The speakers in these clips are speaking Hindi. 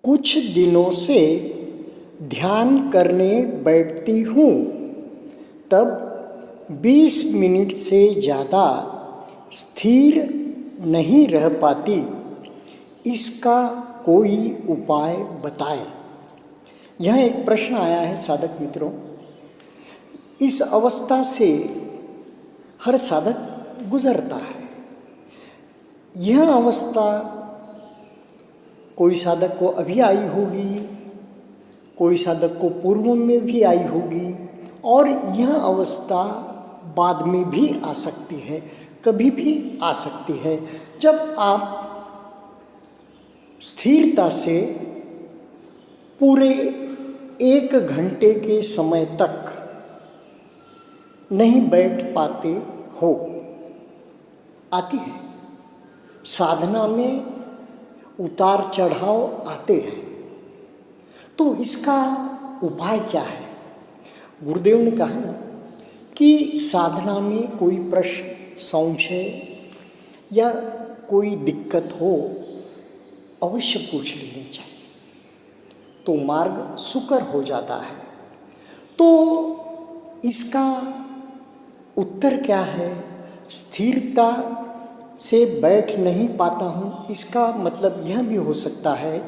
कुछ दिनों से ध्यान करने बैठती हूँ तब 20 मिनट से ज़्यादा स्थिर नहीं रह पाती। इसका कोई उपाय बताएं। यह एक प्रश्न आया है साधक मित्रों। इस अवस्था से हर साधक गुजरता है। यह अवस्था कोई साधक को अभी आई होगी, कोई साधक को पूर्व में भी आई होगी और यह अवस्था बाद में भी आ सकती है, कभी भी आ सकती है। जब आप स्थिरता से पूरे 1 घंटे के समय तक नहीं बैठ पाते हो, आती है। साधना में उतार चढ़ाव आते हैं, तो इसका उपाय क्या है? गुरुदेव ने कहा ना कि साधना में कोई प्रश्न, संशय या कोई दिक्कत हो अवश्य पूछ लेनी चाहिए, तो मार्ग सुकर हो जाता है। तो इसका उत्तर क्या है? स्थिरता से बैठ नहीं पाता हूँ, इसका मतलब यह भी हो सकता है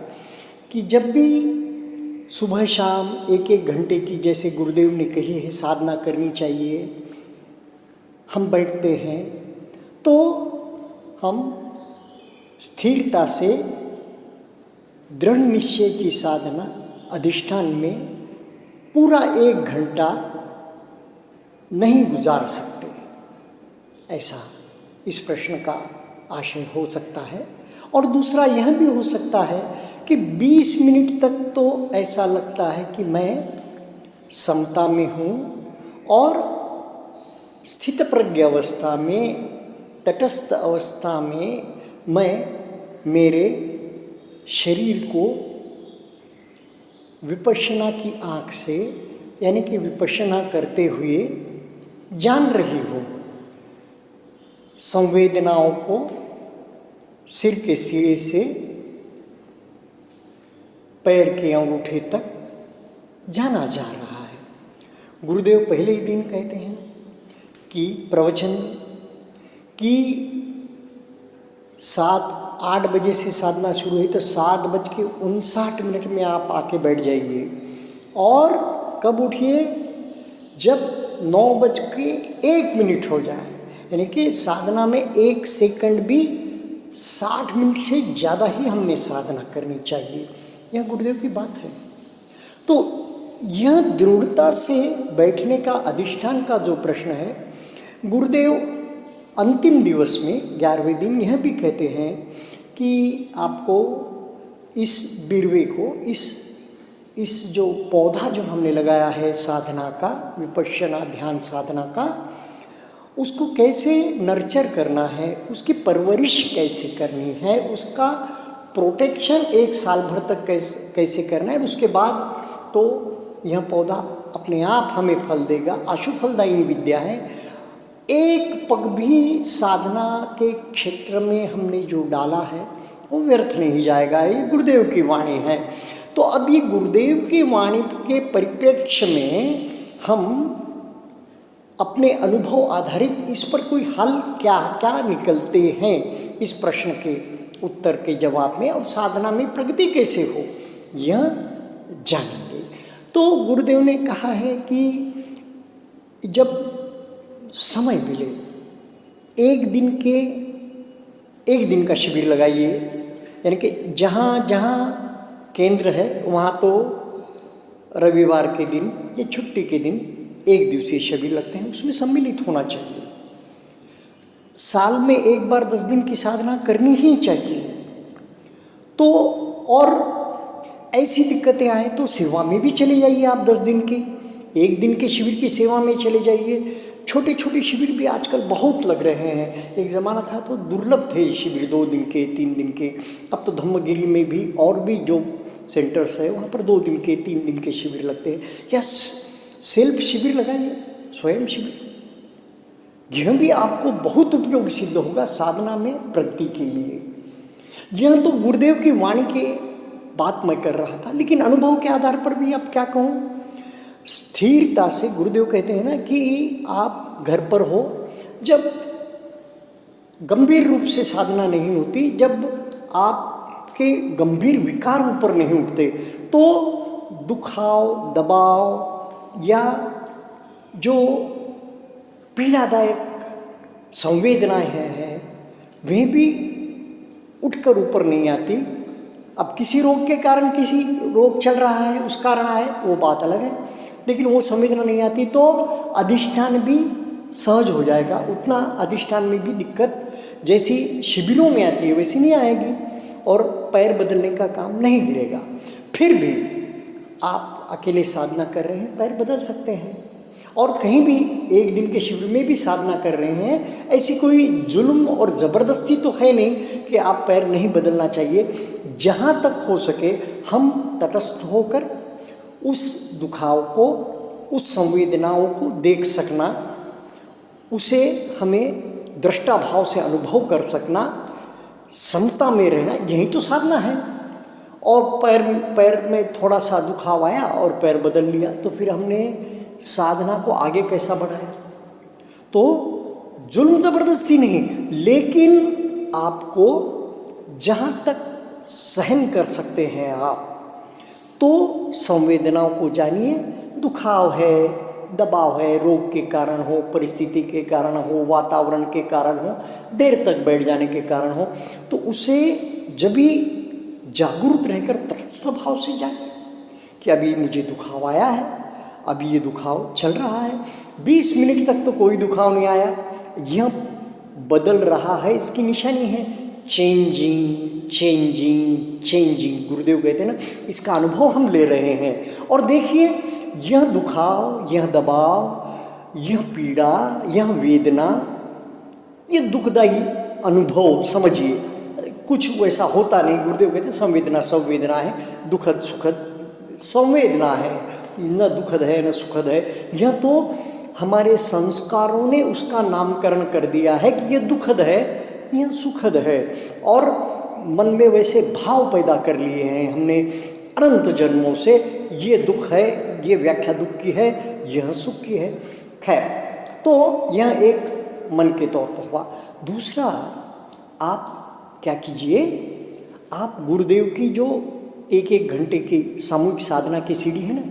कि जब भी सुबह शाम 1-1 घंटे की, जैसे गुरुदेव ने कही है, साधना करनी चाहिए, हम बैठते हैं तो हम स्थिरता से दृढ़ निश्चय की साधना अधिष्ठान में पूरा 1 घंटा नहीं गुजार सकते। ऐसा इस प्रश्न का आशय हो सकता है। और दूसरा यह भी हो सकता है कि 20 मिनट तक तो ऐसा लगता है कि मैं समता में हूँ और स्थित प्रज्ञ अवस्था में, तटस्थ अवस्था में मैं मेरे शरीर को विपश्यना की आँख से, यानी कि विपश्यना करते हुए जान रही हूँ। संवेदनाओं को सिर के सिरे से पैर के अंगूठे तक जाना जा रहा है। गुरुदेव पहले ही दिन कहते हैं कि प्रवचन कि 7-8 बजे से साधना शुरू हुई तो 7:59 में आप आके बैठ जाइए और कब उठिए? जब 9:01 हो जाए। यानी कि साधना में 1 सेकंड भी 60 मिनट से ज़्यादा ही हमने साधना करनी चाहिए। यह गुरुदेव की बात है। तो यह दृढ़ता से बैठने का, अधिष्ठान का जो प्रश्न है, गुरुदेव अंतिम दिवस में 11वें दिन यह भी कहते हैं कि आपको इस बिरवे को, इस जो पौधा जो हमने लगाया है साधना का, विपश्यना ध्यान साधना का, उसको कैसे नर्चर करना है, उसकी परवरिश कैसे करनी है, उसका प्रोटेक्शन 1 साल भर तक कैसे करना है। उसके बाद तो यह पौधा अपने आप हमें फल देगा। आशु फलदायिनी विद्या है। एक पग भी साधना के क्षेत्र में हमने जो डाला है वो व्यर्थ नहीं जाएगा। ये गुरुदेव की वाणी है। तो अब ये गुरुदेव की वाणी के परिप्रेक्ष्य में हम अपने अनुभव आधारित इस पर कोई हल क्या क्या निकलते हैं, इस प्रश्न के उत्तर के जवाब में, और साधना में प्रगति कैसे हो, यह जानेंगे। तो गुरुदेव ने कहा है कि जब समय मिले, एक दिन का शिविर लगाइए। यानी कि जहाँ जहाँ केंद्र है वहाँ तो रविवार के दिन या छुट्टी के दिन 1 दिवसीय शिविर लगते हैं, उसमें सम्मिलित होना चाहिए। साल में 1 बार 10 दिन की साधना करनी ही चाहिए। तो और ऐसी दिक्कतें आए तो सेवा में भी चले जाइए आप। 10 दिन की, 1 दिन के शिविर की सेवा में चले जाइए। छोटे छोटे शिविर भी आजकल बहुत लग रहे हैं। एक ज़माना था तो दुर्लभ थे शिविर, 2 दिन के, 3 दिन के। अब तो धम्मगिरी में भी और भी जो सेंटर्स है वहाँ पर 2 दिन के, 3 दिन के शिविर लगते हैं। या सेल्फ शिविर लगाइए, स्वयं शिविर। यह भी आपको बहुत उपयोगी सिद्ध होगा साधना में प्रगति के लिए। यह तो गुरुदेव की वाणी के बात मैं कर रहा था, लेकिन अनुभव के आधार पर भी अब क्या कहूँ, स्थिरता से गुरुदेव कहते हैं ना कि आप घर पर हो, जब गंभीर रूप से साधना नहीं होती, जब आपके गंभीर विकार ऊपर नहीं उठते, तो दुखाव, दबाव या जो पीड़ादायक संवेदनाएं हैं वे भी उठकर ऊपर नहीं आती। अब किसी रोग के कारण, किसी रोग चल रहा है उस कारण आए वो बात अलग है, लेकिन वो संवेदना नहीं आती तो अधिष्ठान भी सहज हो जाएगा। उतना अधिष्ठान में भी दिक्कत जैसी शिविरों में आती है वैसी नहीं आएगी और पैर बदलने का काम नहीं गिरेगा। फिर भी आप अकेले साधना कर रहे हैं, पैर बदल सकते हैं, और कहीं भी एक दिन के शिविर में भी साधना कर रहे हैं, ऐसी कोई जुल्म और ज़बरदस्ती तो है नहीं कि आप पैर नहीं बदलना चाहिए। जहाँ तक हो सके हम तटस्थ होकर उस दुखाव को, उस संवेदनाओं को देख सकना, उसे हमें दृष्टा भाव से अनुभव कर सकना, समता में रहना, यही तो साधना है। और पैर में थोड़ा सा दुखाव आया और पैर बदल लिया, तो फिर हमने साधना को आगे कैसा बढ़ाया? तो जुल्म ज़बरदस्ती नहीं, लेकिन आपको जहाँ तक सहन कर सकते हैं आप, तो संवेदनाओं को जानिए। दुखाव है, दबाव है, रोग के कारण हो, परिस्थिति के कारण हो, वातावरण के कारण हो, देर तक बैठ जाने के कारण हो, तो उसे जब भी जागरूक रहकर तटस्थ भाव से जानिए कि अभी मुझे दुखाव आया है, अभी ये दुखाव चल रहा है। 20 मिनट तक तो कोई दुखाव नहीं आया, यह बदल रहा है, इसकी निशानी है चेंजिंग चेंजिंग चेंजिंग। गुरुदेव कहते हैं ना, इसका अनुभव हम ले रहे हैं। और देखिए, यह दुखाव, यह दबाव, यह पीड़ा, यह वेदना, यह दुखदायी अनुभव समझिए, कुछ वैसा होता नहीं। गुरुदेव कहते हैं संवेदना संवेदना है, दुखद सुखद संवेदना है, न दुखद है न सुखद है। यह तो हमारे संस्कारों ने उसका नामकरण कर दिया है कि यह दुखद है, यह सुखद है, और मन में वैसे भाव पैदा कर लिए हैं हमने अनंत जन्मों से। ये दुख है, ये व्याख्या दुख की है, यह सुख की है। खैर, तो यह एक मन के तौर पर हुआ। दूसरा, आप क्या कीजिए, आप गुरुदेव की जो 1-1 घंटे की सामूहिक साधना की सीडी है ना,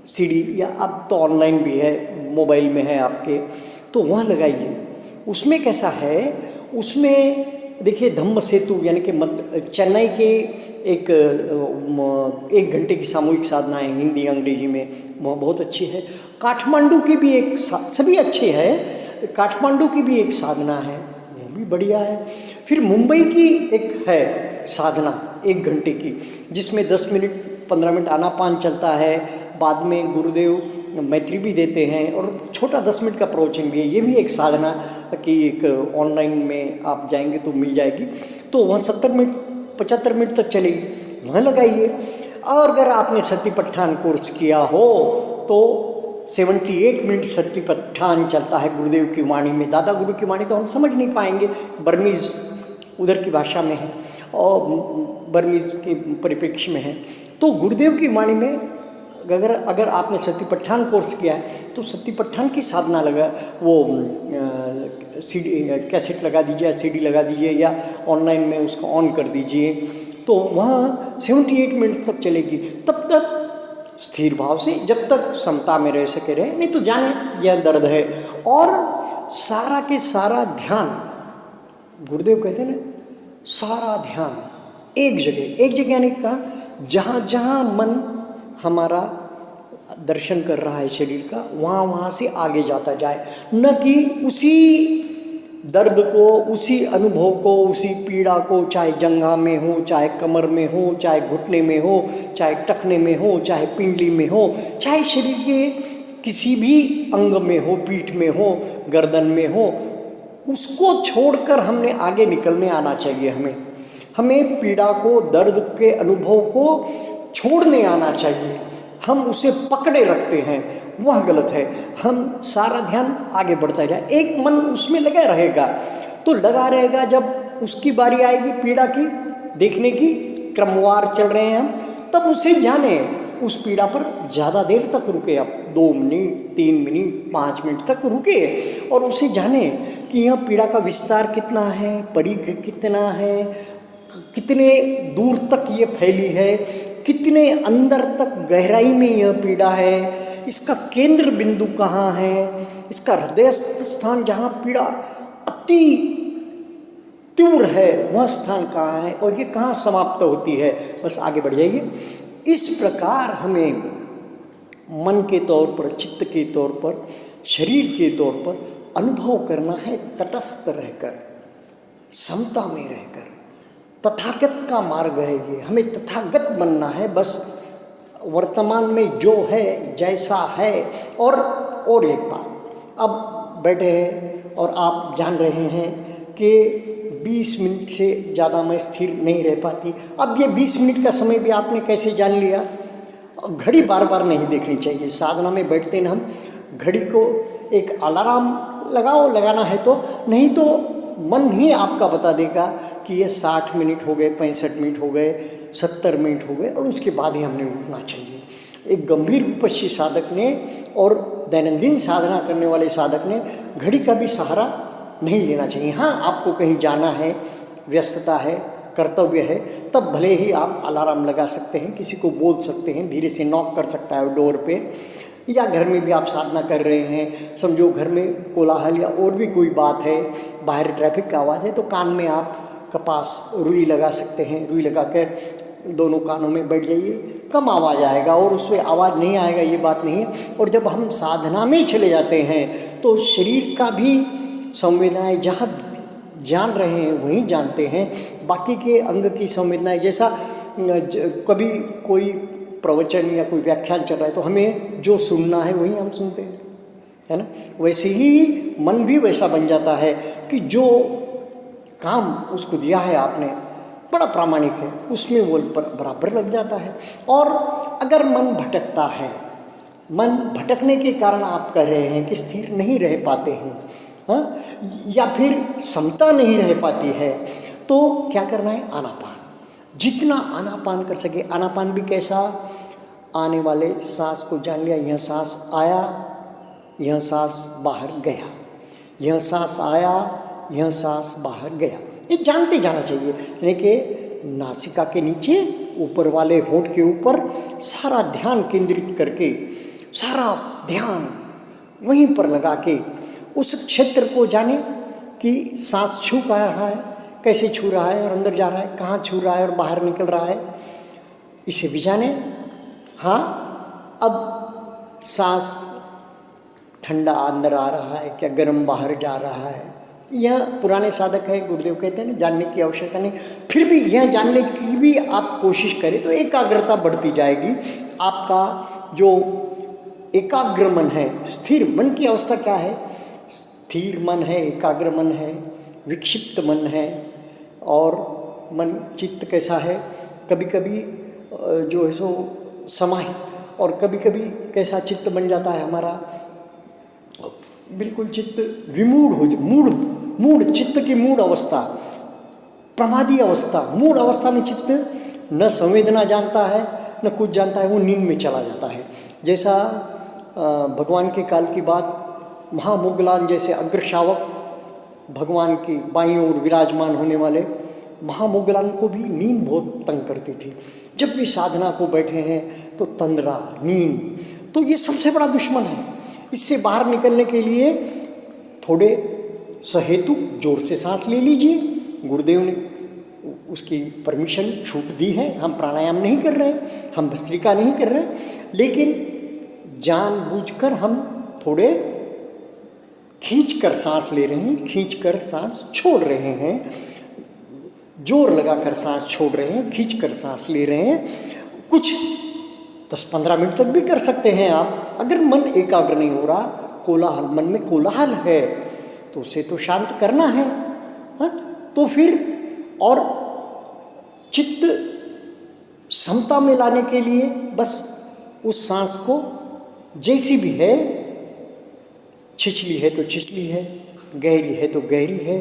सीडी, या अब तो ऑनलाइन भी है, मोबाइल में है आपके, तो वहाँ लगाइए। उसमें कैसा है, उसमें देखिए धम्म सेतु यानी कि चेन्नई के एक 1 घंटे की सामूहिक साधना है, हिंदी अंग्रेजी में, वह बहुत अच्छी है। काठमांडू की भी एक, सभी अच्छे हैं, काठमांडू की भी एक साधना है, वो भी बढ़िया है। फिर मुंबई की एक है साधना 1 घंटे की, जिसमें 10 मिनट 15 मिनट आनापान चलता है, बाद में गुरुदेव मैत्री भी देते हैं और छोटा 10 मिनट का प्रवचन भी है। ये भी एक साधना की एक ऑनलाइन में आप जाएंगे तो मिल जाएगी, तो वहाँ 70 मिनट 75 मिनट तक चलेगी, वहाँ लगाइए। और अगर आपने सतीपट्ठान कोर्स किया हो तो 78 मिनट सतीपट्ठान चलता है गुरुदेव की वाणी में। दादा गुरु की वाणी तो हम समझ नहीं पाएंगे, बर्मीज़ उधर की भाषा में है और बर्मीज़ के परिप्रेक्ष्य में है। तो गुरुदेव की वाणी में अगर आपने सतीपट्ठान कोर्स किया है तो सतीपट्ठान की साधना लगा, वो सीडी कैसेट लगा दीजिए, सीडी लगा दीजिए, या ऑनलाइन में उसको ऑन कर दीजिए, तो वहाँ 78 मिनट तक चलेगी। तब तक स्थिर भाव से, जब तक समता में रह सके रहे, नहीं तो जाने यह दर्द है। और सारा के सारा ध्यान, गुरुदेव कहते हैं ना, सारा ध्यान एक जगह यानी कहा, जहाँ जहाँ मन हमारा दर्शन कर रहा है शरीर का, वहाँ से आगे जाता जाए, न कि उसी दर्द को, उसी अनुभव को, उसी पीड़ा को, चाहे जंघा में हो, चाहे कमर में हो, चाहे घुटने में हो, चाहे टखने में हो, चाहे पिंडली में हो, चाहे शरीर के किसी भी अंग में हो, पीठ में हो, गर्दन में हो, उसको छोड़कर हमने आगे निकलने आना चाहिए। हमें पीड़ा को, दर्द के अनुभव को छोड़ने आना चाहिए। हम उसे पकड़े रखते हैं, वह गलत है। हम सारा ध्यान आगे बढ़ता जाए, एक मन उसमें लगा रहेगा, तो लगा रहेगा। जब उसकी बारी आएगी पीड़ा की देखने की, क्रमवार चल रहे हैं हम, तब उसे जाने, उस पीड़ा पर ज़्यादा देर तक रुके, आप 2 मिनट 3 मिनट 5 मिनट तक रुके और उसे जाने कि यह पीड़ा का विस्तार कितना है, परिघ कितना है, कितने दूर तक ये फैली है, कितने अंदर तक गहराई में यह पीड़ा है, इसका केंद्र बिंदु कहाँ है, इसका हृदयस्थ स्थान जहाँ पीड़ा अति तीव्र है वह स्थान कहाँ है और ये कहाँ समाप्त होती है। बस आगे बढ़ जाइए। इस प्रकार हमें मन के तौर पर, चित्त के तौर पर, शरीर के तौर पर अनुभव करना है, तटस्थ रहकर, समता में रहकर। तथागत का मार्ग है ये, हमें तथागत बनना है। बस वर्तमान में जो है जैसा है। और एक बात, अब बैठे हैं और आप जान रहे हैं कि 20 मिनट से ज़्यादा मैं स्थिर नहीं रह पाती। अब ये 20 मिनट का समय भी आपने कैसे जान लिया? घड़ी बार बार नहीं देखनी चाहिए। साधना में बैठते ना हम, घड़ी को एक अलार्म लगाओ, लगाना है तो, नहीं तो मन ही आपका बता देगा कि ये 60 मिनट हो गए, 65 मिनट हो गए, 70 मिनट हो गए और उसके बाद ही हमने उठना चाहिए। एक गंभीर विपश्ची साधक ने और दैनंदिन साधना करने वाले साधक ने घड़ी का भी सहारा नहीं लेना चाहिए। हाँ, आपको कहीं जाना है, व्यस्तता है, कर्तव्य है, तब भले ही आप अलार्म लगा सकते हैं, किसी को बोल सकते हैं, धीरे से नॉक कर सकता है डोर पे, या घर में भी आप साधना कर रहे हैं, समझो घर में कोलाहल या और भी कोई बात है, बाहर ट्रैफिक का आवाज़ है, तो कान में आप कपास रुई लगा सकते हैं। रुई लगा कर दोनों कानों में बैठ जाइए, कम आवाज़ आएगा और उसमें आवाज़ नहीं आएगा ये बात नहीं है। और जब हम साधना में चले जाते हैं तो शरीर का भी संवेदनाएं जहाँ जान रहे हैं वहीं जानते हैं, बाकी के अंग की संवेदनाएं, जैसा कभी कोई प्रवचन या कोई व्याख्यान चल रहा है तो हमें जो सुनना है वही हम सुनते हैं, है ना। वैसे ही मन भी वैसा बन जाता है कि जो काम उसको दिया है आपने बड़ा प्रामाणिक है, उसमें वो बराबर लग जाता है। और अगर मन भटकता है, मन भटकने के कारण आप कह रहे हैं कि स्थिर नहीं रह पाते हैं, हाँ, या फिर समता नहीं रह पाती है, तो क्या करना है? आनापान, जितना आनापान कर सके। आनापान भी कैसा? आने वाले सांस को जान लिया, यह सांस आया, यह सांस बाहर गया, यह सांस आया, यह सांस बाहर गया, ये जानते जाना चाहिए। यानी कि नासिका के नीचे, ऊपर वाले होंठ के ऊपर सारा ध्यान केंद्रित करके, सारा ध्यान वहीं पर लगा के उस क्षेत्र को जाने कि सांस छू पा रहा है, कैसे छू रहा है और अंदर जा रहा है, कहाँ छू रहा है और बाहर निकल रहा है, इसे भी जाने। हाँ, अब सांस ठंडा अंदर आ रहा है क्या, गर्म बाहर जा रहा है, यह पुराने साधक है, गुरुदेव कहते हैं ना, जानने की आवश्यकता नहीं। फिर भी यह जानने की भी आप कोशिश करें तो एकाग्रता बढ़ती जाएगी। आपका जो एकाग्र मन है, स्थिर मन की अवस्था क्या है? स्थिर मन है, एकाग्र मन है, विक्षिप्त मन है। और मन चित्त कैसा है? कभी कभी जो है सो समाहित, और कभी कभी कैसा चित्त बन जाता है हमारा, बिल्कुल चित्त विमूढ़ हो, मूढ़ चित्त की मूढ़ अवस्था, प्रमादी अवस्था। मूढ़ अवस्था में चित्त न संवेदना जानता है न कुछ जानता है, वो नींद में चला जाता है। जैसा भगवान के काल की बात, महामोगलान जैसे अग्रशावक भगवान की बाईं ओर विराजमान होने वाले महामोगलान को भी नींद बहुत तंग करती थी। जब भी साधना को बैठे हैं तो तंद्रा, नींद, तो ये सबसे बड़ा दुश्मन है। इससे बाहर निकलने के लिए थोड़े सहेतु जोर से सांस ले लीजिए। गुरुदेव ने उसकी परमिशन, छूट दी है। हम प्राणायाम नहीं कर रहे, हम भस्त्रिका नहीं कर रहे, लेकिन जानबूझकर हम थोड़े खींचकर सांस ले रहे हैं, खींचकर सांस छोड़ रहे हैं, जोर लगाकर सांस छोड़ रहे हैं, खींचकर सांस ले रहे हैं। कुछ 10-15 मिनट तक भी कर सकते हैं आप। अगर मन एकाग्र नहीं हो रहा, कोलाहल, मन में कोलाहल है, तो उसे तो शांत करना है, हाँ? तो फिर और चित्त समता में लाने के लिए बस उस सांस को जैसी भी है, छिछली है तो छिछली है, गहरी है तो गहरी है,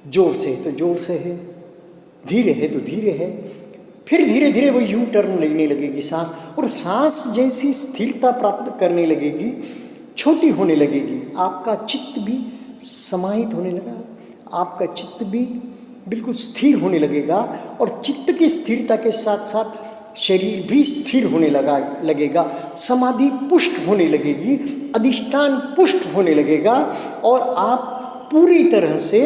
जोर से है तो जोर से है, धीरे है तो धीरे है, फिर धीरे धीरे वो यू टर्न लगने लगेगी सांस, और सांस जैसी स्थिरता प्राप्त करने लगेगी, छोटी होने लगेगी, आपका चित्त भी समाहित होने लगा, आपका चित्त भी बिल्कुल स्थिर होने लगेगा, और चित्त की स्थिरता के साथ साथ शरीर भी स्थिर होने लगेगा, समाधि पुष्ट होने लगेगी, अधिष्ठान पुष्ट होने लगेगा, और आप पूरी तरह से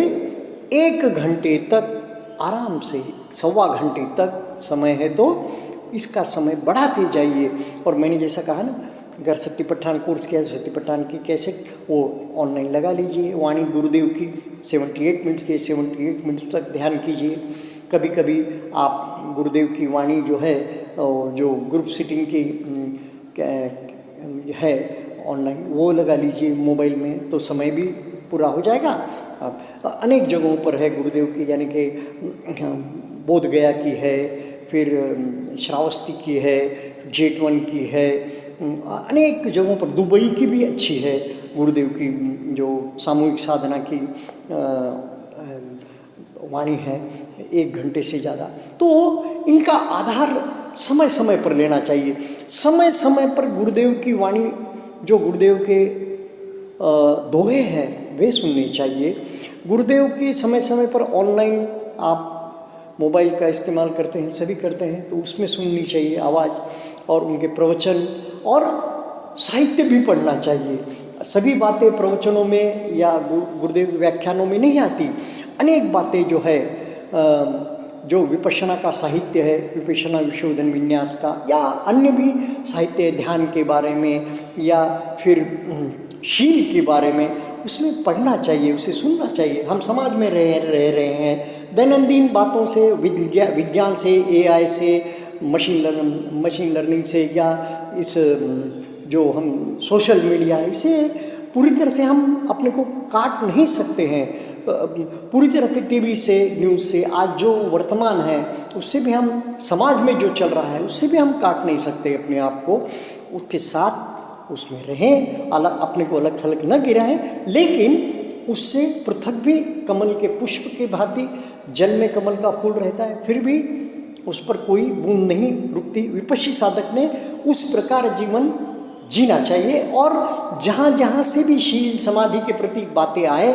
1 घंटे तक आराम से, 1.25 घंटे तक समय है तो इसका समय बढ़ाते जाइए। और मैंने जैसा कहा ना, अगर सत्यपठान कोर्स किया तो सत्यपठान की कैसेट वो ऑनलाइन लगा लीजिए, वाणी गुरुदेव की 78 मिनट के 78 मिनट तक ध्यान कीजिए। कभी कभी आप गुरुदेव की वाणी जो है, जो ग्रुप सिटिंग की है ऑनलाइन, वो लगा लीजिए मोबाइल में, तो समय भी पूरा हो जाएगा। अनेक जगहों पर है गुरुदेव की, यानी कि बोध गया की है, फिर श्रावस्ती की है, जेट1 की है, अनेक जगहों पर, दुबई की भी अच्छी है गुरुदेव की जो सामूहिक साधना की वाणी है 1 घंटे से ज़्यादा। तो इनका आधार समय समय पर लेना चाहिए। समय समय पर गुरुदेव की वाणी, जो गुरुदेव के दोहे हैं वे सुनने चाहिए। गुरुदेव की समय समय पर ऑनलाइन आप मोबाइल का इस्तेमाल करते हैं, सभी करते हैं, तो उसमें सुननी चाहिए आवाज़, और उनके प्रवचन और साहित्य भी पढ़ना चाहिए। सभी बातें प्रवचनों में या गुरुदेव व्याख्यानों में नहीं आती। अनेक बातें जो है, जो विपश्यना का साहित्य है, विपश्यना विशोधन विन्यास का, या अन्य भी साहित्य, ध्यान के बारे में या फिर शील के बारे में, उसमें पढ़ना चाहिए, उसे सुनना चाहिए। हम समाज में रह रहे हैं, दैनंदिन बातों से, विज्ञान से, AI से, मशीन लर्निंग से, या इस जो हम सोशल मीडिया, इसे पूरी तरह से हम अपने को काट नहीं सकते हैं। पूरी तरह से टीवी से, न्यूज़ से, आज जो वर्तमान है उससे भी हम, समाज में जो चल रहा है उससे भी हम काट नहीं सकते अपने आप को। उसके साथ उसमें रहें, अलग, अपने को अलग थलग न गिराएं, लेकिन उससे पृथक भी कमल के पुष्प के भांति जल में कमल का फूल रहता है, फिर भी उस पर कोई बूंद नहीं रुकती। विपश्ची साधक ने उस प्रकार जीवन जीना चाहिए, और जहाँ जहाँ से भी शील समाधि के प्रति बातें आए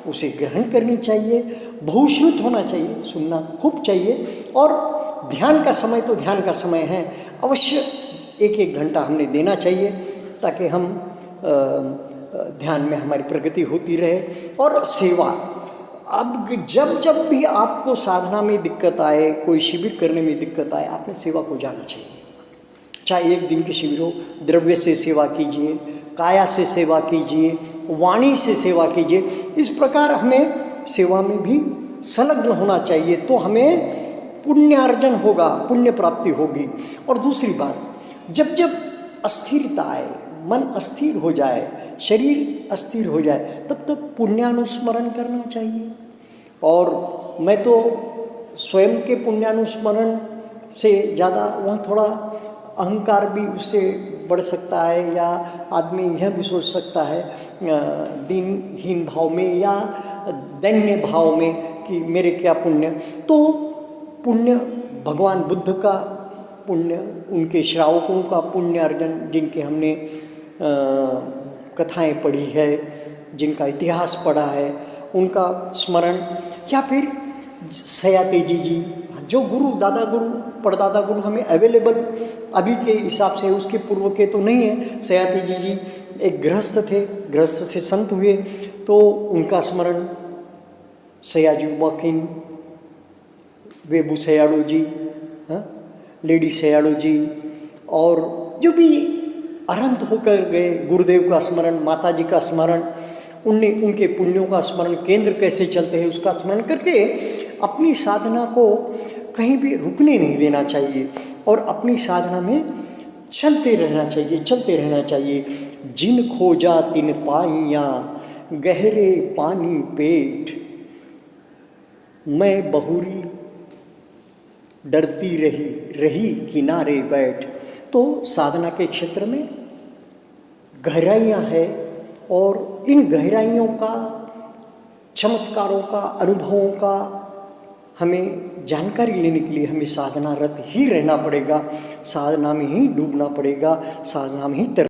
उसे ग्रहण करनी चाहिए, बहुश्रुत होना चाहिए, सुनना खूब चाहिए। और ध्यान का समय तो ध्यान का समय है, अवश्य 1-1 घंटा हमने देना चाहिए, ताकि हम ध्यान में हमारी प्रगति होती रहे। और सेवा, अब जब जब भी आपको साधना में दिक्कत आए, कोई शिविर करने में दिक्कत आए, आपने सेवा को जाना चाहिए। चाहे 1 दिन के शिविर हो, द्रव्य से सेवा कीजिए, काया से सेवा कीजिए, वाणी से सेवा कीजिए। इस प्रकार हमें सेवा में भी संलग्न होना चाहिए, तो हमें पुण्यार्जन होगा, पुण्य प्राप्ति होगी। और दूसरी बात, जब जब अस्थिरता आए, मन अस्थिर हो जाए, शरीर अस्थिर हो जाए, तब तब पुण्यानुस्मरण करना चाहिए। और मैं तो स्वयं के पुण्यानुस्मरण से ज़्यादा, वहाँ थोड़ा अहंकार भी उससे बढ़ सकता है, या आदमी यह भी सोच सकता है दीनहीन भाव में या दैन्य भाव में कि मेरे क्या पुण्य। तो पुण्य भगवान बुद्ध का पुण्य, उनके श्रावकों का पुण्य अर्जन, जिनके हमने कथाएं पढ़ी है, जिनका इतिहास पढ़ा है, उनका स्मरण, या फिर सयातेजी जी, जो गुरु, दादा गुरु, परदादा गुरु हमें अवेलेबल अभी के हिसाब से, उसके पूर्व के तो नहीं है। सयातेजी जी एक गृहस्थ थे, गृहस्थ से संत हुए, तो उनका स्मरण, सयाजी वाकिन, वेबू सयाड़ो जी, लेडी सयाड़ो जी, और जो भी अरहंत होकर गए, गुरुदेव का स्मरण, माता जी का स्मरण, उनके पुण्यों का स्मरण, केंद्र कैसे चलते हैं उसका स्मरण करके अपनी साधना को कहीं भी रुकने नहीं देना चाहिए, और अपनी साधना में चलते रहना चाहिए, चलते रहना चाहिए। जिन खोजा तिन पाइयाँ, गहरे पानी पेट, मैं बहुरी डरती रही किनारे बैठ। तो साधना के क्षेत्र में गहराइयाँ हैं, और इन गहराइयों का, चमत्कारों का, अनुभवों का हमें जानकारी लेने के लिए हमें साधनारत ही रहना पड़ेगा, साधना में ही डूबना पड़ेगा, साधना में ही